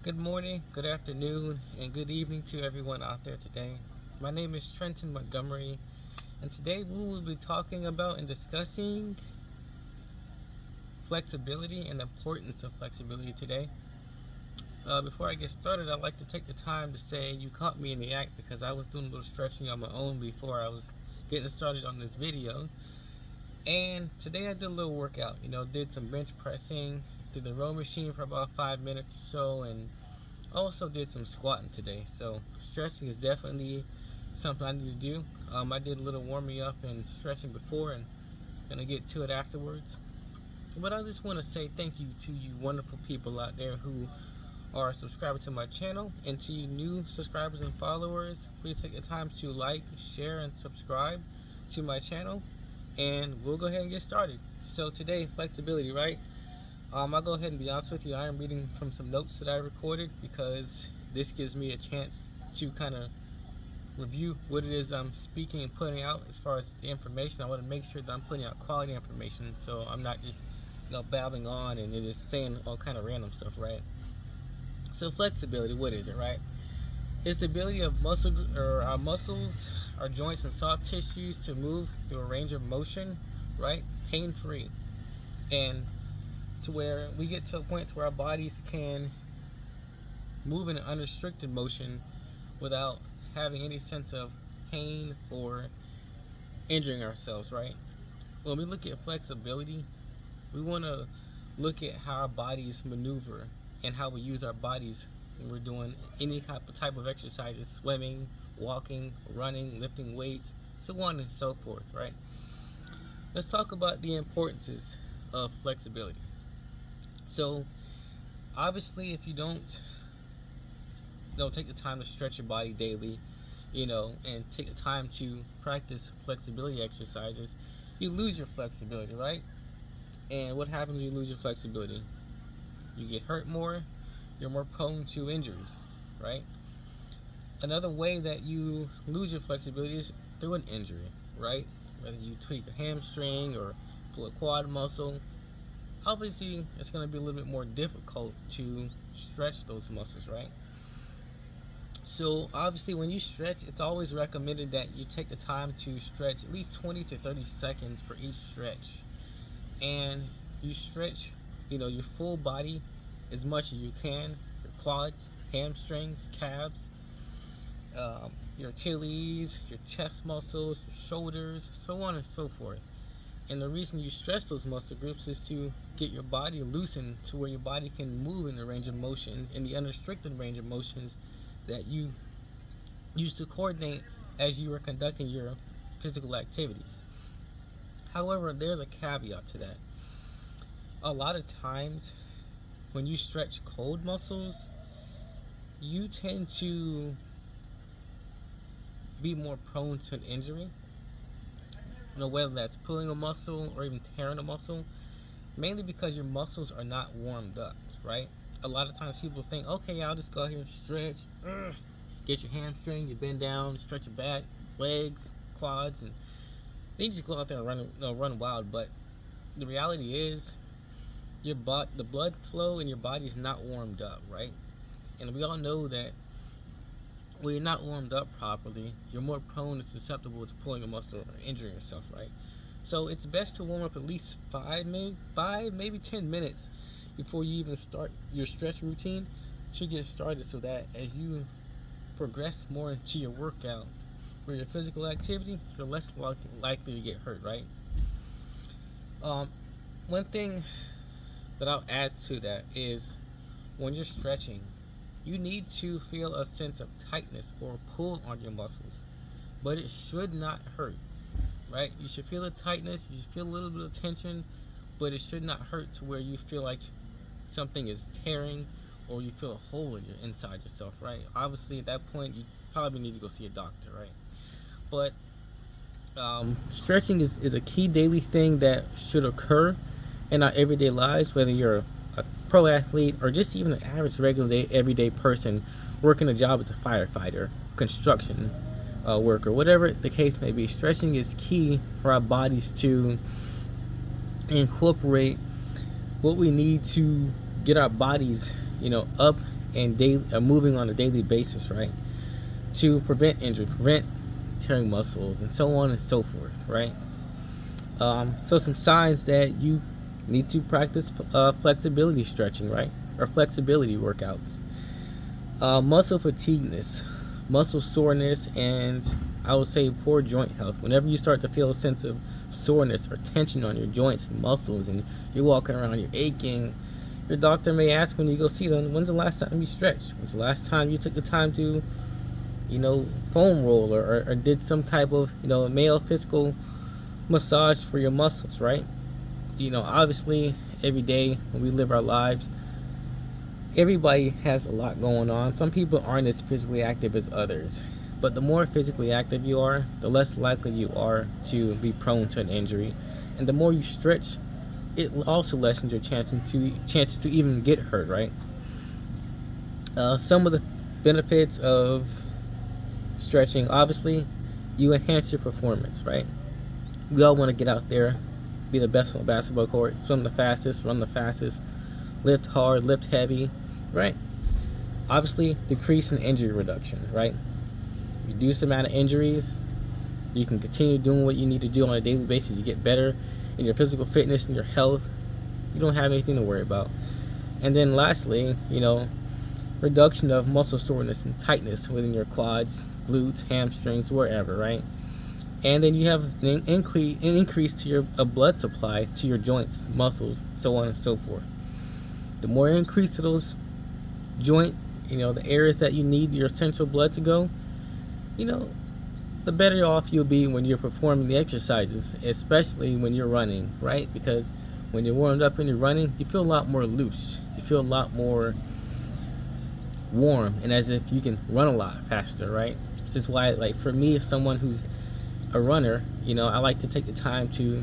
Good morning, good afternoon, and good evening to everyone out there today. My name is Trenton Montgomery, and today we will be talking about and discussing flexibility and the importance of flexibility today. Before I get started, I'd like to take the time to say you caught me in the act because I was doing a little stretching on my own before I was getting started on this video. And today I did a little workout, did some bench pressing, did the row machine for about 5 minutes or so, and also did some squatting today. So stretching is definitely something I need to do. I did a little warming up and stretching before, and gonna get to it afterwards. But I just want to say thank you to you wonderful people out there who are subscribing to my channel, and to you new subscribers and followers, please take the time to like, share, and subscribe to my channel, and we'll go ahead and get started. So today, flexibility, right? I'll go ahead and be honest with you. I am reading from some notes that I recorded because this gives me a chance to kind of review what it is I'm speaking and putting out as far as the information. I want to make sure that I'm putting out quality information, so I'm not just babbling on and just saying all kind of random stuff, right? So flexibility, what is it, right? It's the ability of our muscles, our joints, and soft tissues to move through a range of motion, right, pain-free, and to where we get to a point where our bodies can move in an unrestricted motion without having any sense of pain or injuring ourselves, right? When we look at flexibility, we want to look at how our bodies maneuver and how we use our bodies when we're doing any type of exercises: swimming, walking, running, lifting weights, so on and so forth, right? Let's talk about the importances of flexibility. So obviously, if you don't take the time to stretch your body daily, and take the time to practice flexibility exercises, you lose your flexibility, right? And what happens when you lose your flexibility? You get hurt more, you're more prone to injuries, right? Another way that you lose your flexibility is through an injury, right? Whether you tweak a hamstring or pull a quad muscle, obviously it's going to be a little bit more difficult to stretch those muscles, right? So obviously when you stretch, it's always recommended that you take the time to stretch at least 20 to 30 seconds for each stretch, and you stretch your full body as much as you can: your quads, hamstrings, calves, your Achilles, your chest muscles, your shoulders, so on and so forth. And the reason you stretch those muscle groups is to get your body loosened to where your body can move in the range of motion, in the unrestricted range of motions that you use to coordinate as you are conducting your physical activities. However, there's a caveat to that. A lot of times when you stretch cold muscles, you tend to be more prone to an injury, whether that's pulling a muscle or even tearing a muscle, mainly because your muscles are not warmed up, right? A lot of times people think, okay, I'll just go out here and stretch, get your hamstring, you bend down, stretch your back, legs, quads, and then just go out there and run wild. But the reality is, the blood flow in your body is not warmed up, right? And we all know that when you're not warmed up properly, you're more prone and susceptible to pulling a muscle or injuring yourself, right? So it's best to warm up at least 5, maybe 10 minutes before you even start your stretch routine to get started, so that as you progress more into your workout or your physical activity, you're less likely to get hurt, right? One thing that I'll add to that is, when you're stretching, you need to feel a sense of tightness or pull on your muscles, but it should not hurt, right? You should feel the tightness, you should feel a little bit of tension, but it should not hurt to where you feel like something is tearing or you feel a hole in your inside yourself, right? Obviously, at that point, you probably need to go see a doctor, right? But stretching is a key daily thing that should occur in our everyday lives, whether you're a pro athlete or just even an average, regular day, everyday person working a job as a firefighter, construction worker, whatever the case may be. Stretching is key for our bodies to incorporate what we need to get our bodies, up and moving on a daily basis, right? To prevent injury, prevent tearing muscles, and so on and so forth, right? So some signs that you need to practice flexibility stretching, right? Or flexibility workouts. Muscle fatigueness, muscle soreness, and I would say poor joint health. Whenever you start to feel a sense of soreness or tension on your joints and muscles, and you're walking around, you're aching, your doctor may ask when you go see them, when's the last time you stretched? When's the last time you took the time to, foam roll or did some type of, male physical massage for your muscles, right? Obviously, every day when we live our lives, everybody has a lot going on. Some people aren't as physically active as others, but the more physically active you are, the less likely you are to be prone to an injury, and the more you stretch, it also lessens your chances to even get hurt, right? Some of the benefits of stretching, obviously, you enhance your performance, right? We all want to get out there, be the best on the basketball court, swim the fastest, run the fastest, lift hard, lift heavy, right? Obviously, decrease in injury reduction, right? Reduce the amount of injuries. You can continue doing what you need to do on a daily basis. You get better in your physical fitness and your health. You don't have anything to worry about. And then lastly, reduction of muscle soreness and tightness within your quads, glutes, hamstrings, wherever, right? And then you have an increase to your blood supply to your joints, muscles, so on and so forth. The more increase to those joints, the areas that you need your essential blood to go, the better off you'll be when you're performing the exercises, especially when you're running, right? Because when you're warmed up and you're running, you feel a lot more loose. You feel a lot more warm, and as if you can run a lot faster, right? This is why, like, for me, as someone who's a runner, I like to take the time to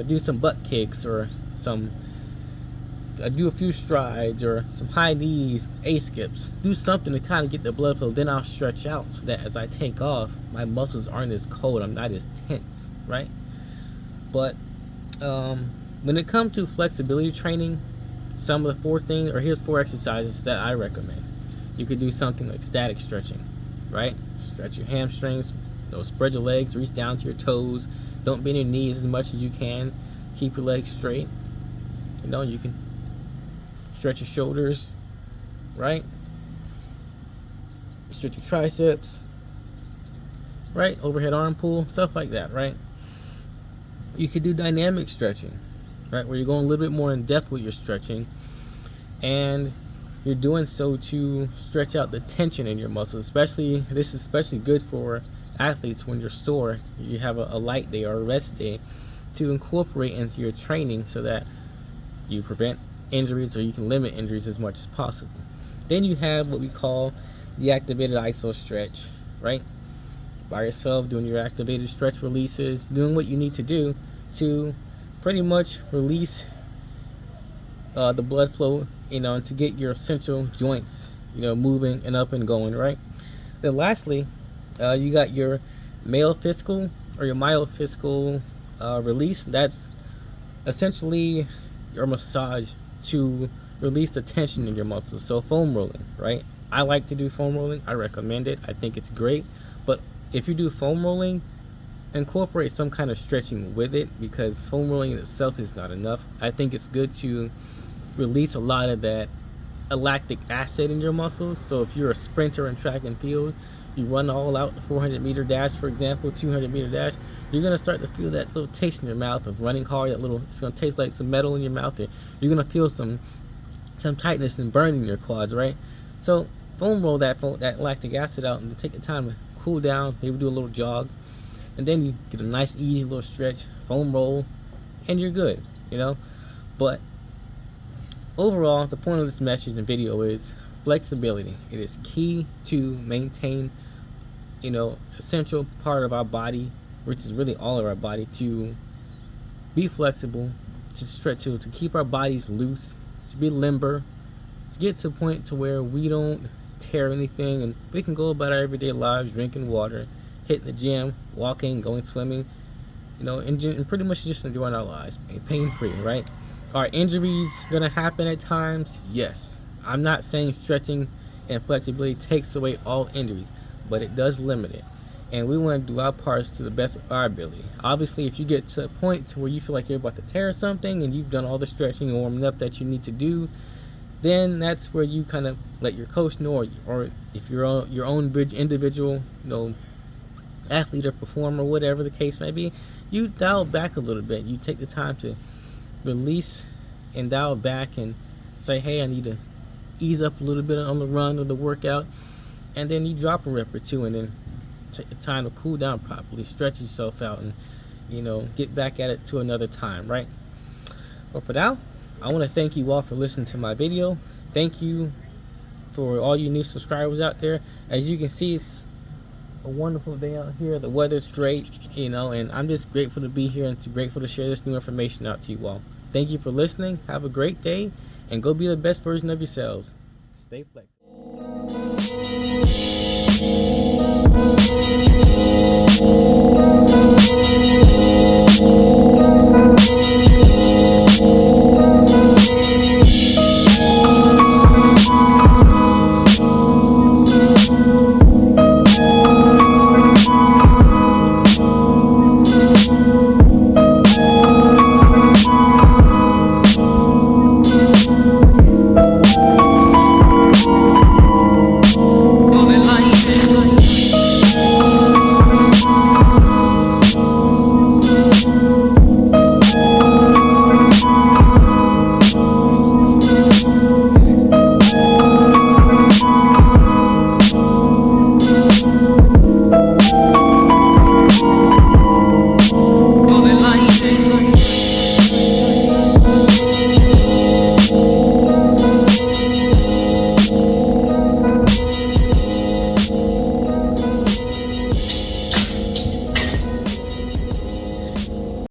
do some butt kicks or do a few strides or some high knees, A-skips, do something to kind of get the blood flow. Then I'll stretch out so that as I take off, my muscles aren't as cold, I'm not as tense, right? But when it comes to flexibility training, some of the here's 4 exercises that I recommend. You could do something like static stretching, right? Stretch your hamstrings, spread your legs, reach down to your toes, don't bend your knees as much as you can, keep your legs straight. You can stretch your shoulders, right? Stretch your triceps, right? Overhead arm pull, stuff like that, right? You could do dynamic stretching, right? Where you're going a little bit more in depth with your stretching, and you're doing so to stretch out the tension in your muscles. This is especially good for athletes when you're sore, you have a light day or a rest day, to incorporate into your training so that you prevent injuries, or you can limit injuries as much as possible. Then you have what we call the activated iso stretch, right? By yourself, doing your activated stretch releases, doing what you need to do to pretty much release the blood flow, and to get your essential joints, moving and up and going, right? Then lastly, you got your myofascial or your myofascial release. That's essentially your massage to release the tension in your muscles. So foam rolling, right? I like to do foam rolling. I recommend it. I think it's great. But if you do foam rolling, incorporate some kind of stretching with it, because foam rolling in itself is not enough. I think it's good to release a lot of that lactic acid in your muscles. So if you're a sprinter in track and field, you run all out the 400-meter dash, for example, 200-meter dash, you're going to start to feel that little taste in your mouth of running hard. It's going to taste like some metal in your mouth. You're going to feel some tightness and burn in your quads, right? So foam roll that lactic acid out, and take the time to cool down, maybe do a little jog, and then you get a nice easy little stretch, foam roll, and you're good, But overall, the point of this message and video is flexibility. It is key to maintain, essential part of our body, which is really all of our body, to be flexible, to stretch, to keep our bodies loose, to be limber, to get to a point to where we don't tear anything, and we can go about our everyday lives, drinking water, hitting the gym, walking, going swimming, and pretty much just enjoying our lives, pain-free, right? Are injuries gonna happen at times? Yes. I'm not saying stretching and flexibility takes away all injuries, but it does limit it. And we want to do our parts to the best of our ability. Obviously, if you get to a point to where you feel like you're about to tear something and you've done all the stretching and warming up that you need to do, then that's where you kind of let your coach know, or if you're your own individual, athlete or performer, whatever the case may be, you dial back a little bit. You take the time to release and dial back and say, hey, I need to ease up a little bit on the run or the workout, and then you drop a rep or two, and then take the time to cool down properly, stretch yourself out, and get back at it to another time, right? But for now, I want to thank you all for listening to my video. Thank you for all you new subscribers out there. As you can see, it's a wonderful day out here. The weather's great, and I'm just grateful to be here and grateful to share this new information out to you all. Thank you for listening. Have a great day, and go be the best version of yourselves. Stay flexible.